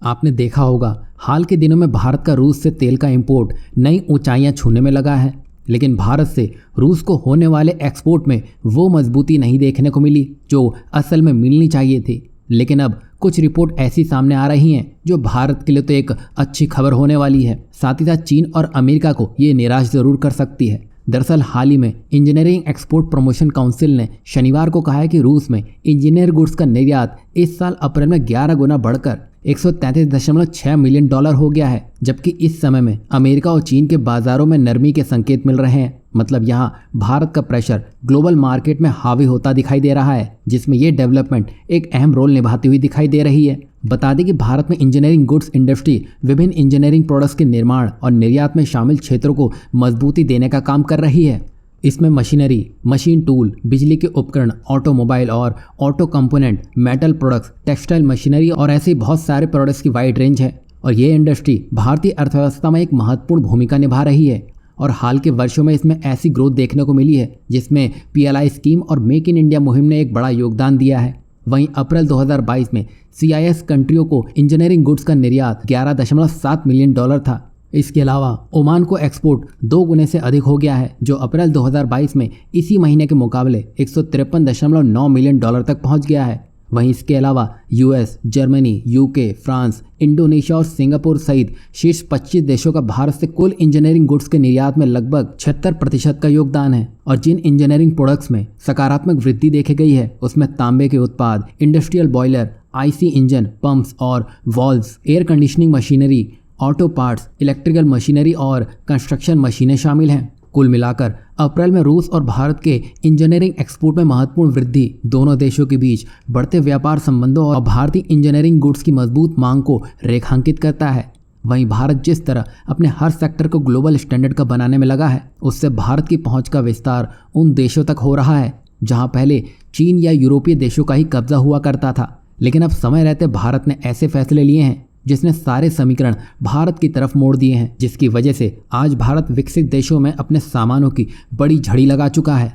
आपने देखा होगा हाल के दिनों में भारत का रूस से तेल का इंपोर्ट नई ऊंचाइयां छूने में लगा है। लेकिन भारत से रूस को होने वाले एक्सपोर्ट में वो मजबूती नहीं देखने को मिली जो असल में मिलनी चाहिए थी। लेकिन अब कुछ रिपोर्ट ऐसी सामने आ रही हैं जो भारत के लिए तो एक अच्छी खबर होने वाली है, साथ ही साथ चीन और अमेरिका को ये निराश जरूर कर सकती है। दरअसल हाल ही में इंजीनियरिंग एक्सपोर्ट प्रमोशन काउंसिल ने शनिवार को कहा है कि रूस में इंजीनियर गुड्स का निर्यात इस साल अप्रैल में 11 गुना बढ़कर 133.6 मिलियन डॉलर हो गया है, जबकि इस समय में अमेरिका और चीन के बाजारों में नरमी के संकेत मिल रहे हैं। मतलब यहाँ भारत का प्रेशर ग्लोबल मार्केट में हावी होता दिखाई दे रहा है, जिसमें ये डेवलपमेंट एक अहम रोल निभाती हुई दिखाई दे रही है। बता दें कि भारत में इंजीनियरिंग गुड्स इंडस्ट्री विभिन्न इंजीनियरिंग प्रोडक्ट्स के निर्माण और निर्यात में शामिल क्षेत्रों को मजबूती देने का काम कर रही है। इसमें मशीनरी, मशीन टूल, बिजली के उपकरण, ऑटोमोबाइल और auto component, metal products, textile machinery और ऐसे बहुत सारे प्रोडक्ट्स की वाइड रेंज है। और ये इंडस्ट्री भारतीय अर्थव्यवस्था में एक महत्वपूर्ण भूमिका निभा रही है। और हाल के वर्षों में इसमें ऐसी ग्रोथ देखने को मिली है जिसमें PLI स्कीम और मेक इन इंडिया मुहिम ने एक बड़ा योगदान दिया है। वहीं अप्रैल 2022 में CIS कंट्रियों को इंजीनियरिंग गुड्स का निर्यात 11.7 मिलियन डॉलर था। इसके अलावा ओमान को एक्सपोर्ट 2 गुने से अधिक हो गया है, जो अप्रैल 2022 में इसी महीने के मुकाबले 153.9 मिलियन डॉलर तक पहुंच गया है। वहीं इसके अलावा US, Germany, UK, France, Indonesia और सिंगापुर सहित शीर्ष 25 देशों का भारत से कुल इंजीनियरिंग गुड्स के निर्यात में लगभग 76% का योगदान है। और जिन इंजीनियरिंग प्रोडक्ट्स में सकारात्मक वृद्धि देखी गई है उसमें तांबे के उत्पाद, industrial boiler, IC engine, pumps और valves, air conditioning machinery, auto parts, electrical machinery और कंस्ट्रक्शन मशीनें शामिल हैं। कुल मिलाकर अप्रैल में रूस और भारत के इंजीनियरिंग एक्सपोर्ट में महत्वपूर्ण वृद्धि दोनों देशों के बीच बढ़ते व्यापार संबंधों और भारतीय इंजीनियरिंग गुड्स की मजबूत मांग को रेखांकित करता है। वहीं भारत जिस तरह अपने हर सेक्टर को ग्लोबल स्टैंडर्ड का बनाने में लगा है, उससे भारत की पहुंच का विस्तार उन देशों तक हो रहा है जहां पहले चीन या यूरोपीय देशों का ही कब्जा हुआ करता था। लेकिन अब समय रहते भारत ने ऐसे फैसले लिए हैं जिसने सारे समीकरण भारत की तरफ मोड़ दिए हैं, जिसकी वजह से आज भारत विकसित देशों में अपने सामानों की बड़ी झड़ी लगा चुका है।